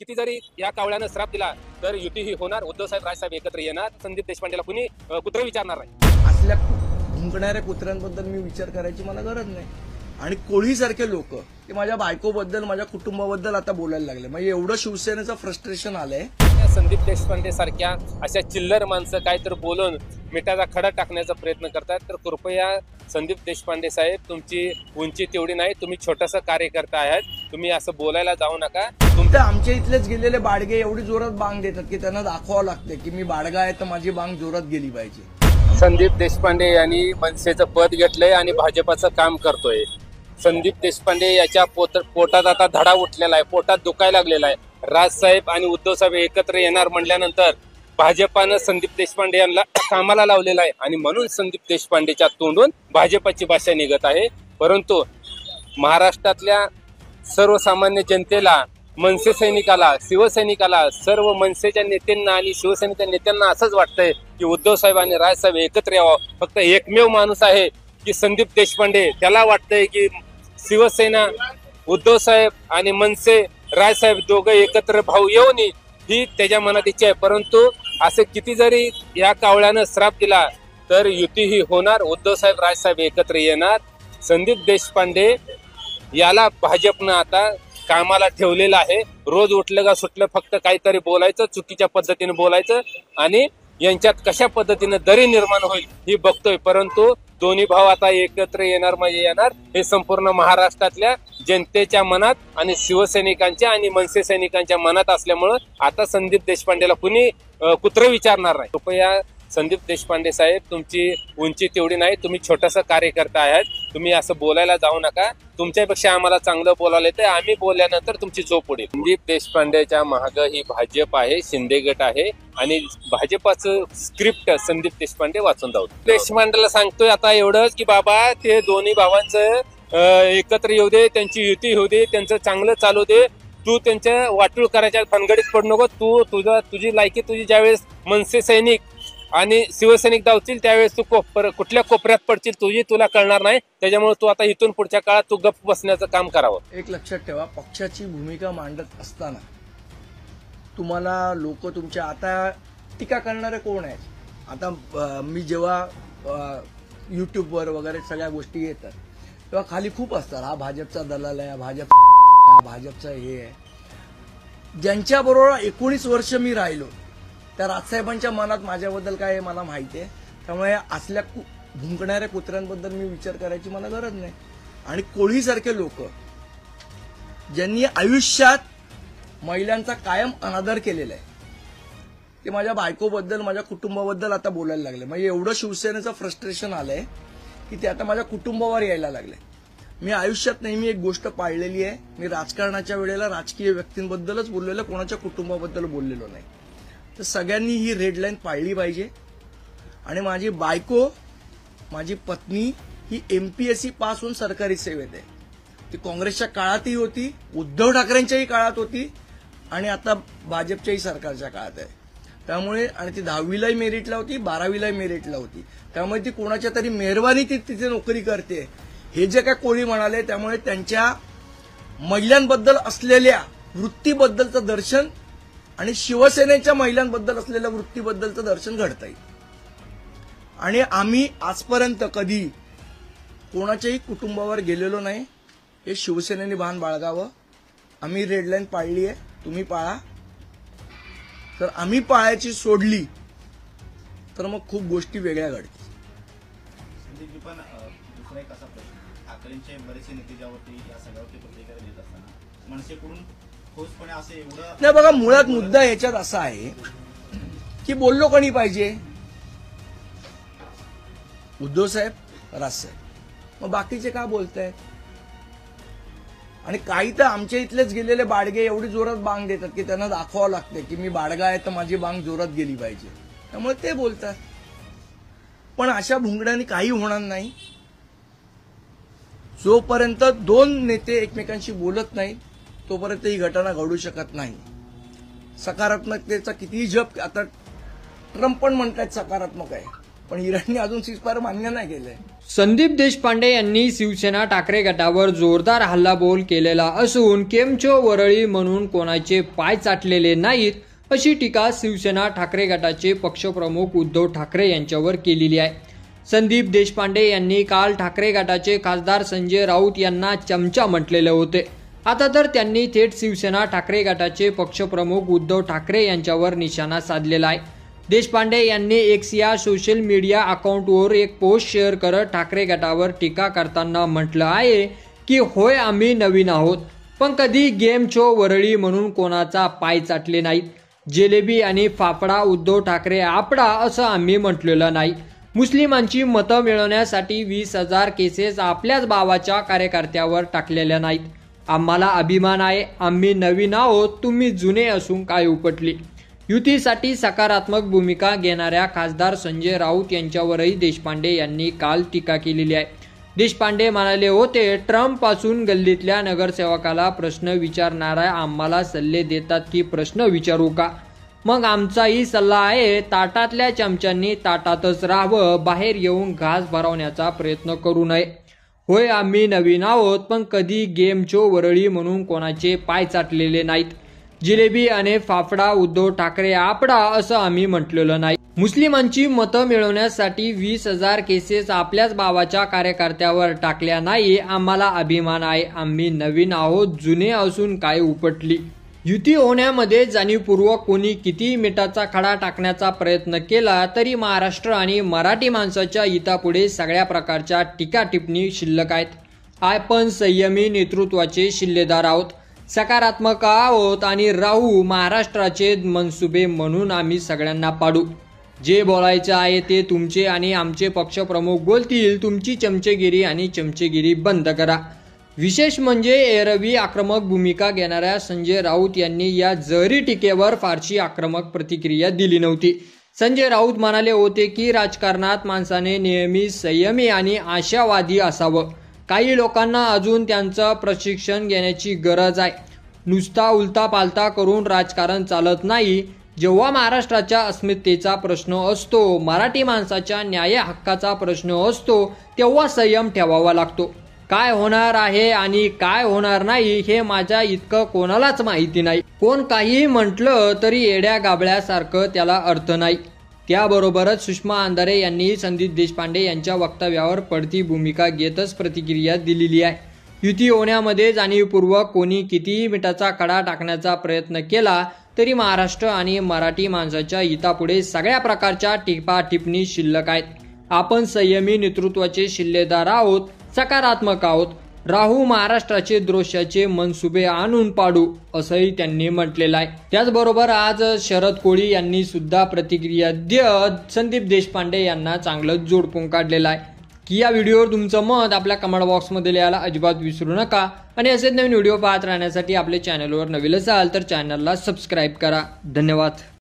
किती जरी या कावळ्यानं श्राप दिला तर युती ही होणार, उद्धव साहेब राजसाहेब एकत्र येणार, संदीप देशपांडेला कुणी कुत्र विचारणार नाही। असल्या भुंकणाऱ्या कुत्र्यांबद्दल मी विचार करायची मला गरज नाही। आणि कोळीसारखे लोक ते माझ्या बायकोबद्दल माझ्या कुटुंबाबद्दल आता बोलायला लागले, म्हणजे एवढं शिवसेनेचं फ्रस्ट्रेशन आलंय। संदीप देशपांडे सारख्या अशा चिल्लर माणसं काहीतरी बोलून मिठाचा खडा टाकण्याचा प्रयत्न करतात, तर कृपया संदीप देशपांडे साहेब, तुमची उंची तेवढी नाही, तुम्ही छोटासा कार्यकर्ता आहात, तुम्ही असं बोलायला जाऊ नका। तुमचे आमच्या इथलेच गेलेले बाडगे एवढी जोरात बांग देतात की त्यांना दाखवावं लागते की मी बाडगा आहे तर माझी बांग जोरात गेली पाहिजे। संदीप देशपांडे यांनी मनसेचं पद घेतलंय आणि भाजपाचं काम करतोय। संदीप देशपांडे याच्या पोटात आता धडा उठलेला आहे, पोटात दुखायला लागलेला आहे। राजसाहेब आणि उद्धव साहेब एकत्र येणार म्हटल्यानंतर भाजपानं संदीप देशपांडे यांना कामाला लावलेला आहे आणि म्हणून संदीप देशपांडेच्या तोंडून भाजपाची भाषा निघत आहे। परंतु महाराष्ट्रातल्या सर्वसामान्य जनतेला, मनसे सैनिकाला, शिवसैनिकाला, सर्व मनसेच्या नेत्यांना आणि शिवसेनेच्या नेत्यांना असंच वाटतंय की उद्धव साहेब आणि राजसाहेब एकत्र यावं। फक्त एकमेव माणूस आहे की संदीप देशपांडे, त्याला वाटतंय की शिवसेना, उद्धव साहेब आणि मनसे, राजसाहेब दोघं एकत्र भाऊ येऊन ही त्याच्या मनात इच्छा आहे। परंतु असे किती जरी या कावळ्यानं श्राप दिला तर युती ही होणार, उद्धव साहेब राजसाहेब एकत्र येणार। संदीप देशपांडे याला भाजपनं आता कामाला ठेवलेलं आहे। रोज उठलं का सुटलं फक्त काहीतरी बोलायचं, चुकीच्या पद्धतीने बोलायचं आणि यांच्यात कशा पद्धतीने दरी निर्माण होईल ही बघतोय। परंतु दोन्ही भाव आता एकत्र येणार म्हणजे येणार हे संपूर्ण महाराष्ट्रातल्या जनतेच्या मनात आणि शिवसैनिकांच्या आणि मनसे सैनिकांच्या मनात असल्यामुळं आता संदीप देशपांडेला कुणी कुत्र विचारणार नाही। कृपया संदीप देशपांडे साहेब, तुमची उंची तेवढी नाही, तुम्ही छोटासा कार्यकर्ता आहात, तुम्ही असं बोलायला जाऊ नका। तुमच्यापेक्षा आम्हाला चांगलं बोलायला येतं, आम्ही बोलल्यानंतर तुमची झोप उडेल। संदीप देशपांडेच्या महाग ही भाजप आहे, शिंदे गट आहे आणि भाजपाचं स्क्रिप्ट संदीप देशपांडे वाचून जाऊ। देशपांडेला सांगतोय आता एवढंच की बाबा, ते दोन्ही भावांचं एकत्र येऊ दे, त्यांची युती होऊ दे, त्यांचं चांगलं चालू दे, तू त्यांच्या वाटूळ करायच्या भानगडीत पडू नको। तुझी लायकी, तुझी ज्यावेळेस मनसे सैनिक आणि शिवसैनिक धावतील त्यावेळेस तू कुठल्या कोपऱ्यात पडशील तुला कळणार नाही। त्याच्यामुळे तू आता इथून पुढच्या काळात तू गप्प बसण्याचं काम करावं। एक लक्षात ठेवा, पक्षाची भूमिका मांडत असताना तुम्हाला लोक तुमच्या आता टीका करणारे कोण आहेत? आता मी जेव्हा युट्यूबवर वगैरे सगळ्या गोष्टी येतात तेव्हा खाली खूप असतात, हा भाजपचा दलाल आहे, भाजपचा हे आहे। ज्यांच्याबरोबर 19 वर्ष मी राहिलो त्या राजसाहेबांच्या मनात माझ्याबद्दल काय आहे मला माहिती आहे। त्यामुळे असल्या भुंकणाऱ्या कुत्र्यांबद्दल मी विचार करायची मला गरज नाही। आणि कोळीसारखे लोक ज्यांनी आयुष्यात महिलांचा कायम अनादर केलेला आहे ते माझ्या बायकोबद्दल, माझ्या कुटुंबाबद्दल आता बोलायला लागले, म्हणजे एवढं शिवसेनेचं फ्रस्ट्रेशन आलंय की ते आता माझ्या कुटुंबावर यायला लागले। मी आयुष्यात नेहमी एक गोष्ट पाळलेली आहे, मी राजकारणाच्या वेळेला राजकीय व्यक्तींबद्दलच बोललेलो, कोणाच्या कुटुंबाबद्दल बोललेलो नाही। तर सगळ्यांनी ही रेड लाईन पाळली पाहिजे। आणि माझी बायको, माझी पत्नी ही MPSC पास होऊन सरकारी सेवेत आहे। ती काँग्रेसच्या काळातही होती, उद्धव ठाकरेंच्याही काळात होती आणि आता भाजपच्याही सरकारच्या काळात आहे। त्यामुळे आणि ती 10वीलाही मेरिटला होती, 12वीलाही मेरिटला होती। त्यामुळे ती कोणाच्या तरी मेहरबानी ती तिथे नोकरी करते हे जे काय कोळी म्हणाले, त्यामुळे त्यांच्या महिलांबद्दल असलेल्या वृत्तीबद्दलचं दर्शन आणि शिवसेनेच्या महिलांबद्दल असलेल्या वृत्तीबद्दलचं दर्शन घडतं येईल। आणि आम्ही आजपर्यंत कधी कोणाच्याही कुटुंबावर गेलेलो नाही, हे शिवसेनेने भान बाळगावं। आम्ही रेड लाईन पाळली आहे, तुम्ही पाळा। तर आम्ही पाळायची सोडली तर मग खूप गोष्टी वेगळ्या घडतील। पण दुसरा एक असा प्रश्न, ठाकरेंचे बरेचसे नेते ज्यावरती या सगळ्यावरती प्रतिक्रिया देत असताना मनसेकडून ठोसपणे असे एवढं नाही बघा, मुळात मुद्दा याच्यात असा आहे की बोललो कोणी पाहिजे? उद्धव साहेब, राजसाहेब, मग बाकीचे का बोलतायत? आणि काही तर आमच्या इथलेच गेलेले बाडगे एवढी जोरात बांग देतात की त्यांना दाखवावं लागते की मी बाडगा आहे तर माझी बांग जोरात गेली पाहिजे, त्यामुळे ते बोलतात। पण अशा भुंगड्यांनी काही होणार नाही। जोपर्यंत दोन नेते एकमेकांशी बोलत नाही तोपर्यंत ही घटना घडू शकत नाही। सकारात्मकतेचा कितीही जप, आता ट्रम्प पण म्हणतात सकारात्मक आहे, पण इराणने अजून सीजफायर मान्य नाही केलंय. संदीप देशपांडे यांनी शिवसेना ठाकरे गटावर जोरदार हल्लाबोल केलेला असून केमचो वरळी म्हणून कोणाचे पाय चाटलेले नाहीत अशी टीका शिवसेना ठाकरे गटाचे पक्षप्रमुख उद्धव ठाकरे यांच्यावर केलेली आहे. संदीप देशपांडे यांनी काल ठाकरे गटाचे खासदार संजय राऊत यांना चमचा म्हटलेले होते. आता तर त्यांनी थेट शिवसेना ठाकरे गटाचे पक्षप्रमुख उद्धव ठाकरे यांच्यावर निशाणा साधलेला आहे. देशपांडे यांनी एक्स या सोशल मीडिया अकाउंटवर एक पोस्ट शेअर करत ठाकरे गटावर टीका करताना म्हटलं आहे की होय आम्ही नवीन आहोत, पण कधी गेम शो वरळी म्हणून कोणाचा पाय चाटले नाहीत. जिलेबी आणि फाफडा उद्धव ठाकरे आपडा असं आम्ही म्हटलेलं नाही. मुस्लिमांची मतं मिळवण्यासाठी 20,000 केसेस आपल्याच भावाच्या कार्यकर्त्यावर टाकलेल्या नाहीत. आम्हाला अभिमान आहे, आम्ही नवीन आहोत, तुम्ही जुने असून काय उपटली. युतीसाठी सकारात्मक भूमिका घेणाऱ्या खासदार संजय राऊत यांच्यावरही देशपांडे यांनी काल टीका केलेली आहे. देशपांडे म्हणाले होते, ट्रम्प पासून गल्लीतल्या नगरसेवकाला प्रश्न विचारणारा आम्हाला सल्ले देतात की प्रश्न विचारू का? मग आमचाही सल्ला आहे, ताटातल्या चमच्यांनी ताटातच राहावं, बाहेर येऊन घास भरवण्याचा प्रयत्न करू नये. होय आम्ही नवीन आहोत, पण कधी गेम शो वरळी म्हणून कोणाचे पाय चाटलेले नाहीत. जिलेबी आणि फाफडा उद्धव ठाकरे आपडा असं आम्ही म्हटलेलं नाही. मुस्लिमांची मतं मिळवण्यासाठी 20,000 केसेस आपल्याच भावाच्या कार्यकर्त्यावर टाकल्या नाही. आम्हाला अभिमान आहे, आम्ही नवीन आहोत, जुने असून काय उपटली. युती होण्यामध्ये जाणीवपूर्वक कोणी किती मिठाचा खडा टाकण्याचा प्रयत्न केला तरी महाराष्ट्र आणि मराठी माणसाच्या हितापुढे सगळ्या प्रकारच्या टीका टिप्पणी शिल्लक आहेत. आपण संयमी नेतृत्वाचे शिल्लेदार आहोत, सकारात्मक आहोत आणि राहू महाराष्ट्राचे मनसुबे म्हणून आम्ही सगळ्यांना पाडू. जे बोलायचे आहे ते तुमचे आणि आमचे पक्षप्रमुख बोलतील. तुमची चमचेगिरी आणि चमचेगिरी बंद करा. विशेष म्हणजे एरवी आक्रमक भूमिका घेणाऱ्या संजय राऊत यांनी या जरी टीकेवर फारशी आक्रमक प्रतिक्रिया दिली नव्हती. संजय राऊत म्हणाले होते की राजकारणात माणसाने नेहमी संयमी आणि आशावादी असावं. काही लोकांना अजून त्यांचं प्रशिक्षण घेण्याची गरज आहे. नुसता उलता पालता करून राजकारण चालत नाही. जेव्हा महाराष्ट्राच्या अस्मितेचा प्रश्न असतो, मराठी माणसाच्या न्याय हक्काचा प्रश्न असतो, तेव्हा संयम ठेवावा लागतो. काय होणार आहे आणि काय होणार नाही हे माझ्या इतकं कोणालाच माहिती नाही. कोण काहीही म्हटलं तरी येड्या गाबळ्यासारखं त्याला अर्थ नाही. त्याबरोबरच सुषमा अंधारे यांनी संदीप देशपांडे यांच्या वक्तव्यावर पडती भूमिका घेतच प्रतिक्रिया दिलेली आहे. युती होण्यामध्ये जाणीवपूर्वक कोणी कितीही मिठाचा खडा टाकण्याचा प्रयत्न केला तरी महाराष्ट्र आणि मराठी माणसाच्या हितापुढे सगळ्या प्रकारच्या टीपा टिप्पणी शिल्लक आहेत. आपण संयमी नेतृत्वाचे शिल्लेदार आहोत, सकारात्मक आहोत, राहू महाराष्ट्राचे दृश्याचे मनसुबे आणून पाडू असंही त्यांनी म्हटलेलं आहे. त्याचबरोबर आज शरद कोळी यांनी सुद्धा प्रतिक्रिया देत संदीप देशपांडे यांना चांगलं जोडपून काढलेलं आहे. की या व्हिडिओवर तुमचं मत आपल्या कमेंट बॉक्समध्ये लिहायला अजिबात विसरू नका आणि असेच नवीन व्हिडिओ पाहत राहण्यासाठी आपल्या चॅनलवर नवीन असाल तर चॅनलला सबस्क्राईब करा. धन्यवाद.